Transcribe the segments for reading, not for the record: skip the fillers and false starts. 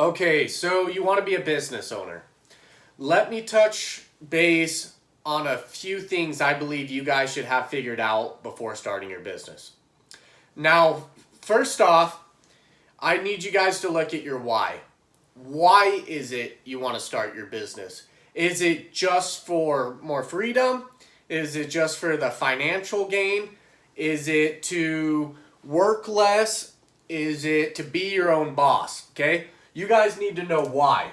Okay, so you want to be a business owner. Let me touch base on a few things I believe you guys should have figured out before starting your business. Now, first off, I need you guys to look at your why. Why is it you want to start your business? Is it just for more freedom? Is it just for the financial gain? Is it to work less? Is it to be your own boss? Okay? You guys need to know why.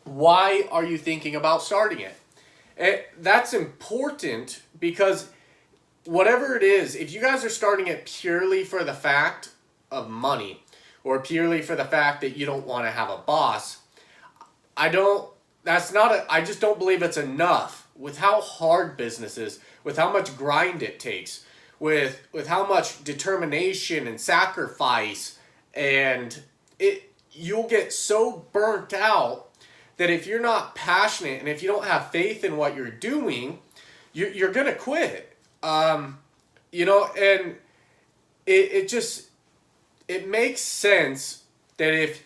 Why are you thinking about starting it? That's important because whatever it is, if you guys are starting it purely for the fact of money or purely for the fact that you don't want to have a boss, I just don't believe it's enough with how hard business is, with how much grind it takes, with how much determination and sacrifice, and you'll get so burnt out that if you're not passionate and if you don't have faith in what you're doing, you're gonna quit. And it just it makes sense that if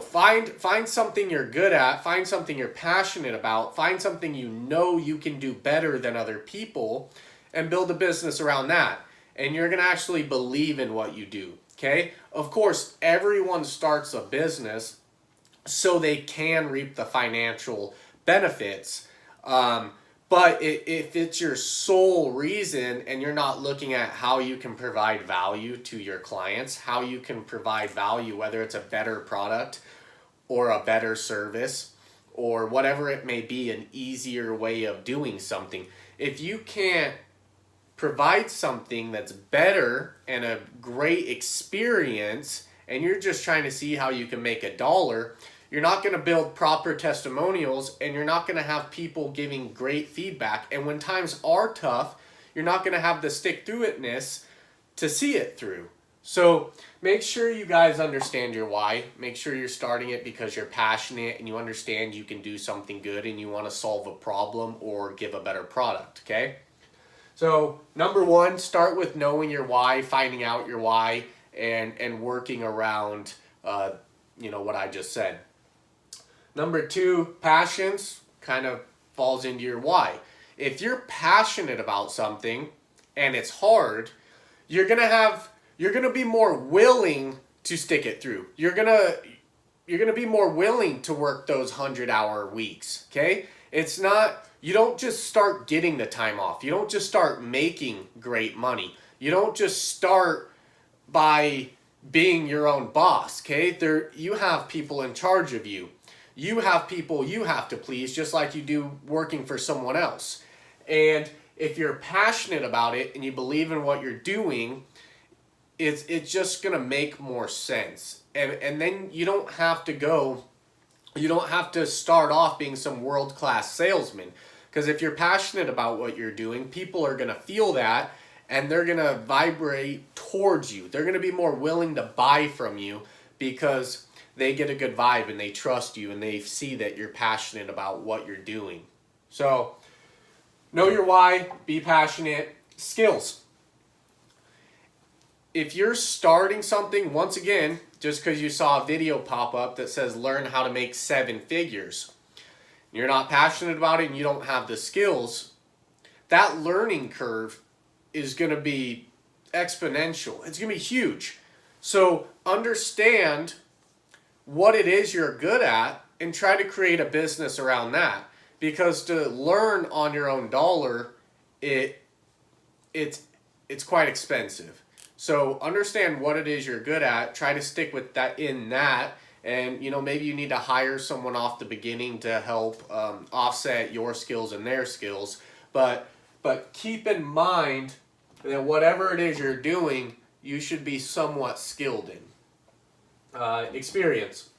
find something you're good at, find something you're passionate about, find something you know you can do better than other people, and build a business around that. And you're gonna actually believe in what you do. Okay? Of course, everyone starts a business so they can reap the financial benefits. But if it's your sole reason and you're not looking at how you can provide value to your clients, how you can provide value, whether it's a better product or a better service or whatever it may be, an easier way of doing something, if you can't provide something that's better and a great experience and you're just trying to see how you can make a dollar, you're not going to build proper testimonials and you're not going to have people giving great feedback. And when times are tough, you're not going to have the stick through itness to see it through. So make sure you guys understand your why. Make sure you're starting it because you're passionate and you understand you can do something good and you want to solve a problem or give a better product, okay? So number one, start with knowing your why, finding out your why, and working around what I just said. Number two, passions kind of falls into your why. If you're passionate about something and it's hard, you're gonna be more willing to stick it through. You're gonna be more willing to work those 100-hour weeks. Okay, you don't just start getting the time off. You don't just start making great money. You don't just start by being your own boss. Okay, you have people in charge of you. You have people you have to please, just like you do working for someone else. And if you're passionate about it and you believe in what you're doing, it's just gonna make more sense. And then you don't have to start off being some world-class salesman. Because if you're passionate about what you're doing, people are gonna feel that and they're gonna vibrate towards you. They're gonna be more willing to buy from you because they get a good vibe and they trust you and they see that you're passionate about what you're doing. So, know your why, be passionate. Skills. If you're starting something, once again, just because you saw a video pop up that says learn how to make 7 figures, you're not passionate about it and you don't have the skills, that learning curve is going to be exponential. It's going to be huge. So understand what it is you're good at and try to create a business around that, because to learn on your own dollar, it's quite expensive. So understand what it is you're good at, try to stick with that, and maybe you need to hire someone off the beginning to help offset your skills and their skills, but keep in mind that whatever it is you're doing, you should be somewhat skilled in. Experience.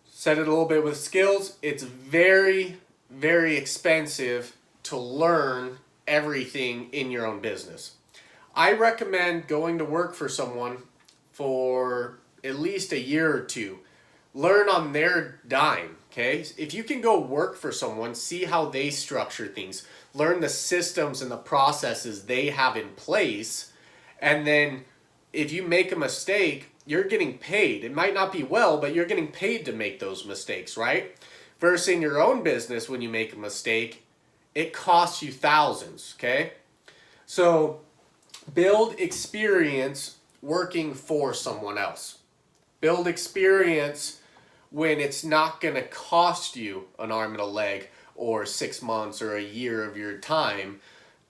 Said it a little bit with skills. It's very, very expensive to learn everything in your own business. I recommend going to work for someone for at least a year or two. Learn on their dime, okay? If you can go work for someone, see how they structure things, learn the systems and the processes they have in place, and then if you make a mistake, you're getting paid. It might not be well, but you're getting paid to make those mistakes, right? Versus in your own business, when you make a mistake, it costs you thousands, okay? So build experience working for someone else. Build experience when it's not going to cost you an arm and a leg or 6 months or a year of your time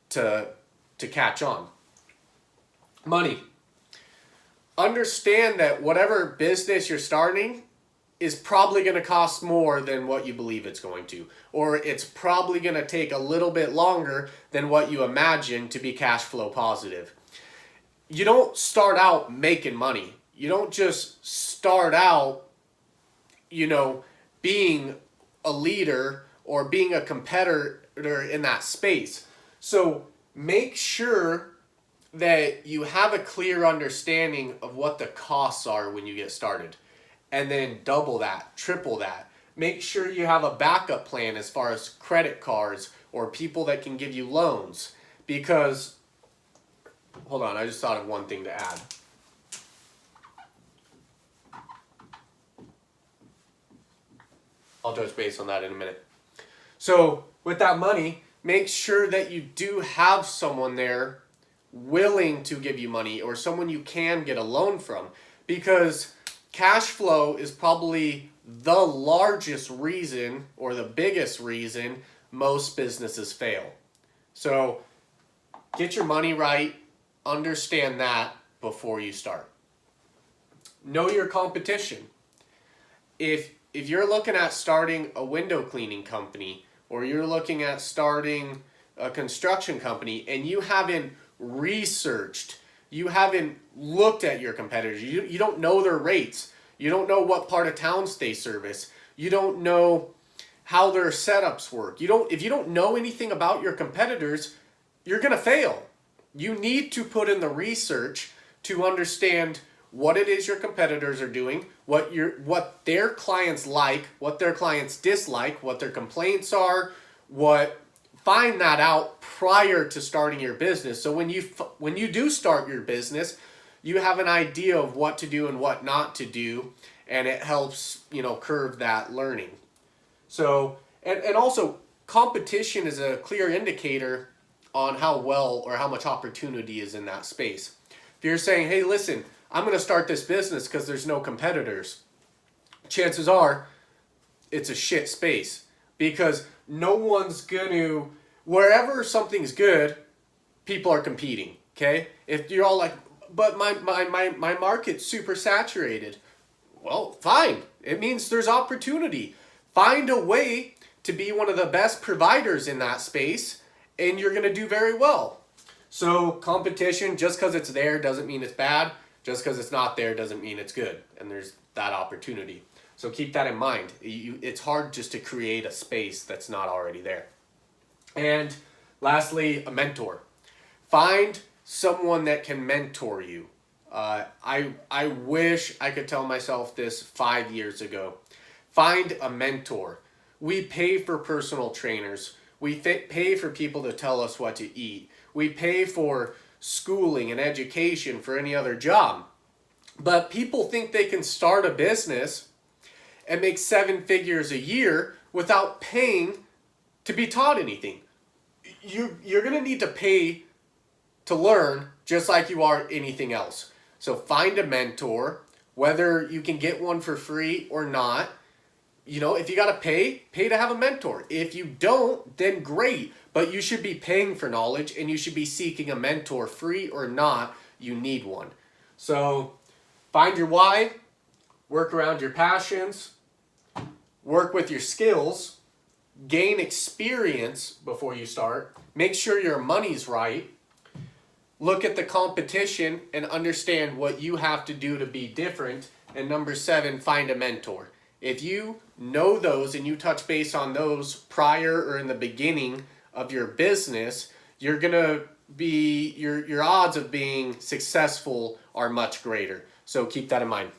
to catch on. Money. Understand that whatever business you're starting is probably going to cost more than what you believe it's going to. Or it's probably going to take a little bit longer than what you imagine to be cash flow positive. You don't start out making money. You don't just start out, being a leader or being a competitor in that space. So make sure that you have a clear understanding of what the costs are when you get started. And then double that, triple that. Make sure you have a backup plan as far as credit cards or people that can give you loans. Because, hold on, I just thought of one thing to add. I'll touch base on that in a minute. So with that money, make sure that you do have someone there willing to give you money or someone you can get a loan from. Because cash flow is probably the largest reason or the biggest reason most businesses fail. So get your money right, understand that before you start. Know your competition. If you're looking at starting a window cleaning company or you're looking at starting a construction company and you haven't researched, you haven't looked at your competitors, you don't know their rates, you don't know what part of towns they service, you don't know how their setups work, if you don't know anything about your competitors, you're going to fail. You need to put in the research to understand what it is your competitors are doing, what their clients like, what their clients dislike, what their complaints are, find that out prior to starting your business. So when you do start your business, you have an idea of what to do and what not to do, and it helps, curve that learning. So, and also competition is a clear indicator on how well or how much opportunity is in that space. If you're saying, hey, listen, I'm going to start this business because there's no competitors, chances are it's a shit space, because no one's going to, wherever something's good, people are competing, okay? If you're all like, but my market's super saturated, well, fine. It means there's opportunity. Find a way to be one of the best providers in that space, and you're going to do very well. So competition, just because it's there doesn't mean it's bad. Just because it's not there doesn't mean it's good. And there's that opportunity. So keep that in mind. It's hard just to create a space that's not already there. And lastly, a mentor. Find someone that can mentor you. I wish I could tell myself this 5 years ago. Find a mentor. We pay for personal trainers. We pay for people to tell us what to eat. We pay for schooling and education for any other job. But people think they can start a business and make 7 figures a year without paying to be taught anything. You're going to need to pay to learn just like you are anything else. So find a mentor, whether you can get one for free or not. If you got to pay to have a mentor. If you don't, then great. But you should be paying for knowledge, and you should be seeking a mentor, free or not. You need one. So find your why, work around your passions, work with your skills, gain experience before you start, make sure your money's right, look at the competition and understand what you have to do to be different. And number 7, find a mentor. If you know those and you touch base on those prior or in the beginning of your business, you're going to be, your odds of being successful are much greater. So keep that in mind.